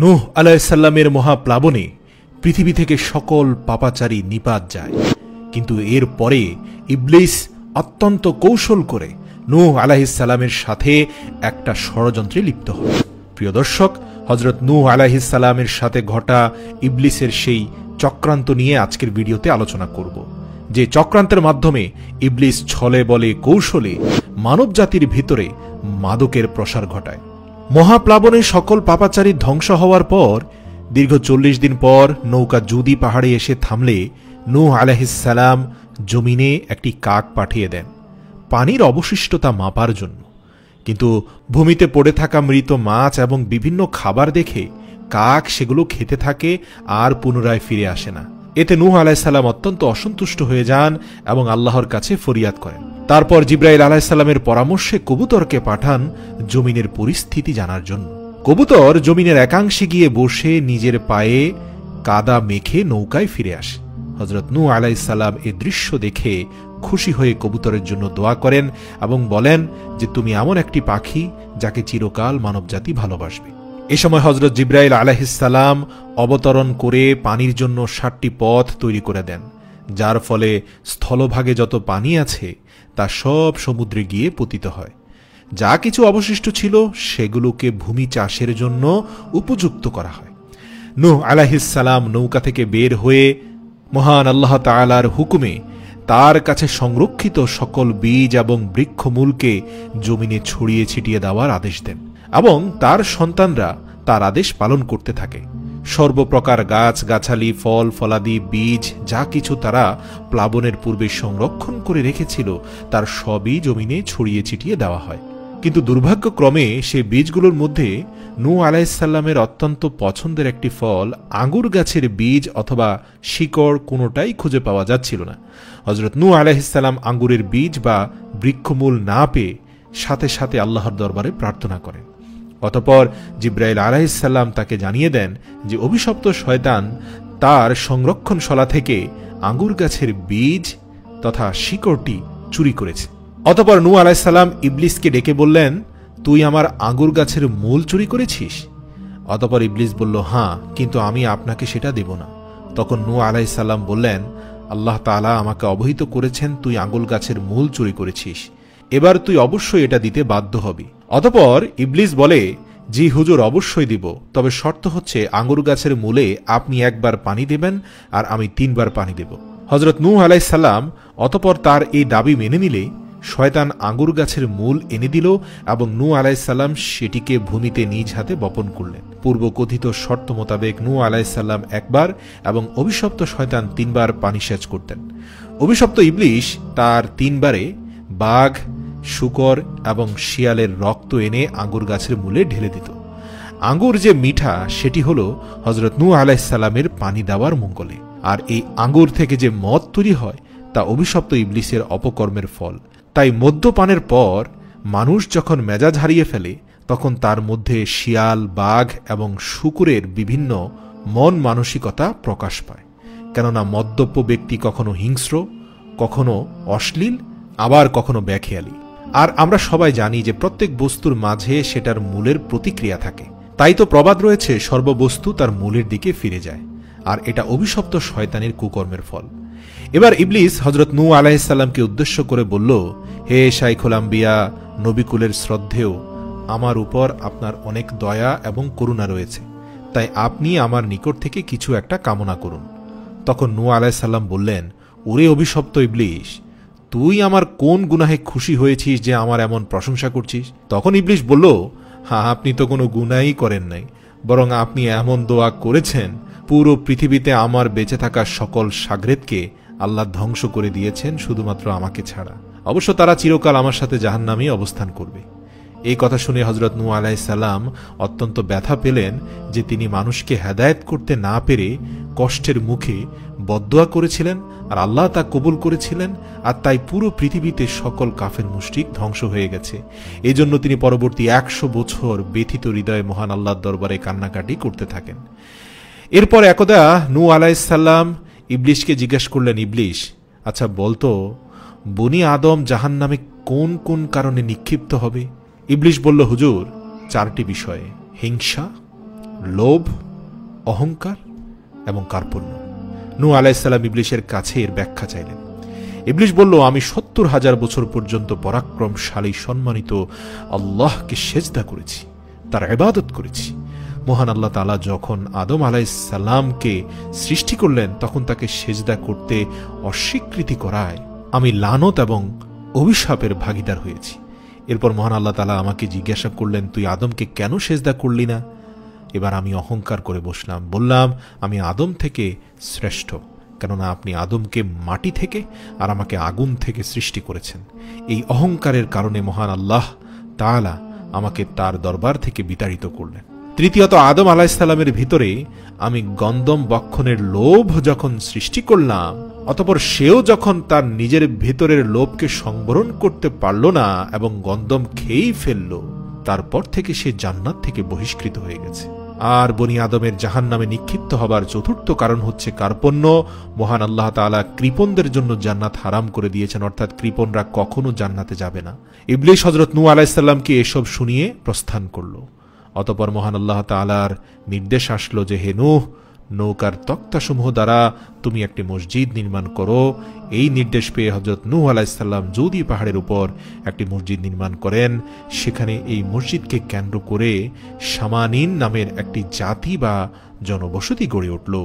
নূহ আলাইহিস সালামের মহাপ্লাবনে পৃথিবী থেকে সকল পাপাচারী নিপাত যায়, কিন্তু এর পরে ইবলিস অত্যন্ত কৌশল করে নূহ আলাইহিস সালামের সাথে একটা ষড়যন্ত্রে লিপ্ত হয়। প্রিয় দর্শক, হযরত নূহ আলাইহিস সালামের সাথে ঘটা ইবলিসের সেই চক্রান্ত নিয়ে আজকের ভিডিওতে আলোচনা করব, যে চক্রান্তের মাধ্যমে ইবলিস ছলে বলে কৌশলে মানব জাতির ভিতরে মাদকের প্রসার ঘটায়। মহাপ্লাবনে সকল পাপাচারী ধ্বংস হওয়ার পর দীর্ঘ ৪০ দিন পর নৌকা জুদি পাহাড়ে এসে থামলে নূহ আলাইহিস সালাম জমিনে একটি কাক পাঠিয়ে দেন পানির অবশিষ্টতা মাপার জন্য। কিন্তু ভূমিতে পড়ে থাকা মৃত মাছ এবং বিভিন্ন খাবার দেখে কাক সেগুলো খেতে থাকে আর পুনরায় ফিরে আসে না। এতে নূহ আলাইহিস সালাম অত্যন্ত অসন্তুষ্ট হয়ে যান এবং আল্লাহর কাছে ফরিয়াদ করেন। তারপর জিবরাইল আলাইহিস সালামের পরামর্শে কবুতরকে পাঠান জমিনের পরিস্থিতি জানার জন্য। কবুতর জমিনের একাংশে গিয়ে বসে নিজের পায়ে কাদা মেখে নৌকায় ফিরে আসে। হযরত নূহ আলাইহিস সালাম এই দৃশ্য দেখে খুশি হয়ে কবুতরের জন্য দোয়া করেন এবং বলেন যে তুমি এমন একটি পাখি যাকে চিরকাল মানবজাতি ভালোবাসবে। এ সময় হযরত জিবরাইল আলাইহিস সালাম অবতরণ করে পানির জন্য ৭টি পথ তৈরি করে দেন, যার ফলে স্থলভাগে যত পানি আছে তা সব সমুদ্রে গিয়ে পতিত হয়। যা কিছু অবশিষ্ট ছিল সেগুলোকে ভূমি চাষের জন্য উপযুক্ত করা হয়। নূহ আলাইহিস সালাম নৌকা থেকে বের হয়ে মহান আল্লাহ তাআলার হুকুমে তার কাছে সংরক্ষিত সকল বীজ এবং বৃক্ষমূলকে জমিনে ছড়িয়ে ছিটিয়ে দেওয়ার আদেশ দেন এবং তার সন্তানরা তার আদেশ পালন করতে থাকে। সর্বপ্রকার গাছ গাছালি, ফল ফলাদি, বীজ যা কিছু তারা প্লাবনের পূর্বে সংরক্ষণ করে রেখেছিল তার সবই জমিনে ছড়িয়ে ছিটিয়ে দেওয়া হয়। কিন্তু দুর্ভাগ্যক্রমে সে বীজগুলোর মধ্যে নূহ আলাইহিস সালামের অত্যন্ত পছন্দের একটি ফল আঙ্গুর গাছের বীজ অথবা শিকড় কোনোটাই খুঁজে পাওয়া যাচ্ছিল না। হযরত নূহ আলাইহিস সালাম আঙ্গুরের বীজ বা বৃক্ষমূল না পেয়ে সাথে সাথে আল্লাহর দরবারে প্রার্থনা করেন। অতঃপর জিবরাইল আলাইহিস সালাম তাকে জানিয়ে দেন যে অভিশপ্ত শয়তান তার সংরক্ষণশালা থেকে আঙ্গুর গাছের বীজ তথা শিকড়টি চুরি করেছে। অতঃপর নূহ আলাইহিস সালাম ইবলিসকে ডেকে বললেন, তুই আমার আঙ্গুর গাছের মূল চুরি করেছিস? অতঃপর ইবলিস বলল, হ্যাঁ, কিন্তু আমি আপনাকে সেটা দেব না। তখন নূহ আলাইহিস সালাম বললেন, আল্লাহ তাআলা আমাকে অবহিত করেছেন তুই আঙ্গুর গাছের মূল চুরি করেছিস, এবার তুই অবশ্যই এটা দিতে বাধ্য হবি। অতঃপর ইবলিস বলে, জি হুজুর, অবশ্যই দিব, তবে শর্ত হচ্ছে আঙ্গুর গাছের মূলে আপনি একবার পানি দেবেন আর আমি 3 বার পানি দেব। হযরত নূহ আলাইহিস সালাম অতঃপর তার এই দাবি মেনে নিলে শয়তান আঙ্গুর গাছের মূল এনে দিল এবং নূহ আলাইহিস সালাম সেটিকে ভূমিতে নিজ হাতে বপন করলেন। পূর্ব কথিত শর্ত মোতাবেক নূহ আলাইহিস সালাম একবার এবং অভিশপ্ত শয়তান 3 বার পানি সেচ করতেন। অভিশপ্ত ইবলিস তার 3 বারে বাঘ, শূকর এবং শিয়ালের রক্ত এনে আঙ্গুর গাছের মূলে ঢেলে দিত। আঙ্গুর যে মিঠা সেটি হল হযরত নূহ আলাইহিস সালামের পানি দেওয়ার মঙ্গলে, আর এই আঙ্গুর থেকে যে মদ তৈরি হয় তা অভিশপ্ত ইবলিসের অপকর্মের ফল। তাই মদ্যপানের পর মানুষ যখন মেজাজ হারিয়ে ফেলে তখন তার মধ্যে শিয়াল, বাঘ এবং শূকরের বিভিন্ন মন মানসিকতা প্রকাশ পায়। কেননা মদ্যপ ব্যক্তি কখনো হিংস্র, কখনো অশ্লীল, আবার কখনো বেখেয়ালি। আর আমরা সবাই জানি যে প্রত্যেক বস্তুর মাঝে সেটার মূলের প্রতিক্রিয়া থাকে। তাই তো প্রবাদ রয়েছে, সর্ববস্তু তার মূলের দিকে ফিরে যায়, আর এটা অভিশপ্ত শয়তানের কুকর্মের ফল। এবার ইবলিস হযরত নূহ আলাইহিস সালামকে উদ্দেশ্য করে বলল, হে শাইখুল আম্বিয়া, নবীকুলের শ্রদ্ধেয়, আমার উপর আপনার অনেক দয়া এবং করুণা রয়েছে, তাই আপনি আমার নিকট থেকে কিছু একটা কামনা করুন। তখন নূহ আলাইহিস সালাম বললেন, ওরে অভিশপ্ত ইবলিস, তুই আমার কোন গুনাহে খুশি হয়েছিস যে আমার এমন প্রশংসা করছিস? তখন ইবলিস বলল, হ্যাঁ, আপনি তো কোনো গুনাহই করেন নাই, বরং আপনি এমন দোয়া করেছেন পুরো পৃথিবীতে আমার বেঁচে থাকা সকল শাগরেদকে আল্লাহ ধ্বংস করে দিয়েছেন, শুধুমাত্র আমাকে ছাড়া। অবশ্য তারা চিরকাল আমার সাথে জাহান্নামে অবস্থান করবে। এই কথা শুনে হযরত নূহ আলাইহিস সালাম অত্যন্ত ব্যথা পেলেন যে তিনি মানুষকে হেদায়েত করতে না পেরে কষ্টের মুখে বদদোয়া করেছিলেন, আর আল্লাহ তা কবুল করেছিলেন, আর তাই পুরো পৃথিবীতে সকল কাফের মুশরিক ধ্বংস হয়ে গেছে। এই জন্য তিনি পরবর্তী 100 বছর ব্যথিত হৃদয়ে মহান আল্লাহর দরবারে কান্নাকাটি করতে থাকেন। এরপর একদা নূহ আলাইহিস সালাম ইবলিসকে জিজ্ঞেস করলেন, ইবলিস, আচ্ছা বলতো, বনি আদম জাহান্নামে কোন কোন কারণে নিক্ষিপ্ত হবে? ইবলিস বলল, হুজুর, 4টি বিষয়ে: হিংসা, লোভ, অহংকার এবং কার্পণ্য। নূহ আলাইহিস সালাম ইবলিসের কাছে এর ব্যাখ্যা চাইলেন। ইবলিস বলল, আমি ৭০,০০০ বছর পর্যন্ত পরাক্রমশালী সম্মানিত আল্লাহকে সেজদা করেছি, তার ইবাদত করেছি। মহান আল্লাহ তাআলা যখন আদম আলাইহিস সালামকে সৃষ্টি করলেন তখন তাকে সেজদা করতে অস্বীকৃতি করায় আমি লানত এবং অভিশাপের ভাগীদার হয়েছি। এরপর মহান আল্লাহ তাআলা আমাকে জিজ্ঞাসা করলেন, তুই আদমকে কেন সেজদা করলি না? এবার আমি অহংকার করে বসলাম, বললাম, আমি আদম থেকে শ্রেষ্ঠ, কেননা আপনি আদমকে মাটি থেকে আর আমাকে আগুন থেকে সৃষ্টি করেছেন। এই অহংকারের কারণে মহান আল্লাহ তাআলা আমাকে তার দরবার থেকে বিতাড়িত করলেন। তৃতীয়ত, আদম আলাইহিস সালামের ভিতরে আমি গন্ধম বক্ষণের লোভ যখন সৃষ্টি করলাম, অতঃপর সেও যখন তার নিজের ভেতরের লোভকে সংবরণ করতে পারল না এবং গন্ধম খেয়েই ফেলল, তারপর থেকে সে জান্নাত থেকে বহিষ্কৃত হয়ে গেছে। আর বনি আদমের জাহান্নামে নিক্ষিপ্ত হবার চতুর্থ কারণ হচ্ছে কার্পণ্য। মহান আল্লাহ তাআলা কৃপণদের জন্য জান্নাত হারাম করে দিয়েছেন, অর্থাৎ কৃপণরা কখনো জান্নাতে যাবে না। ইবলিস হযরত নূহ আলাইহিস সালামকে এসব শুনিয়ে প্রস্থান করল। অতঃপর মহান আল্লাহ তাআলার নির্দেশ আসলো যে, হে নূহ, নৌকার তক্তাসমূহ দ্বারা তুমি একটি মসজিদ নির্মাণ করো। এই নির্দেশ পেয়ে হযরত নূহ আলাইহিস সালাম জুদি পাহাড়ের উপর একটি মসজিদ নির্মাণ করেন। সেখানে এই মসজিদকে কেন্দ্র করে শামানিন নামের একটি জাতি বা জনবসতি গড়ে উঠল।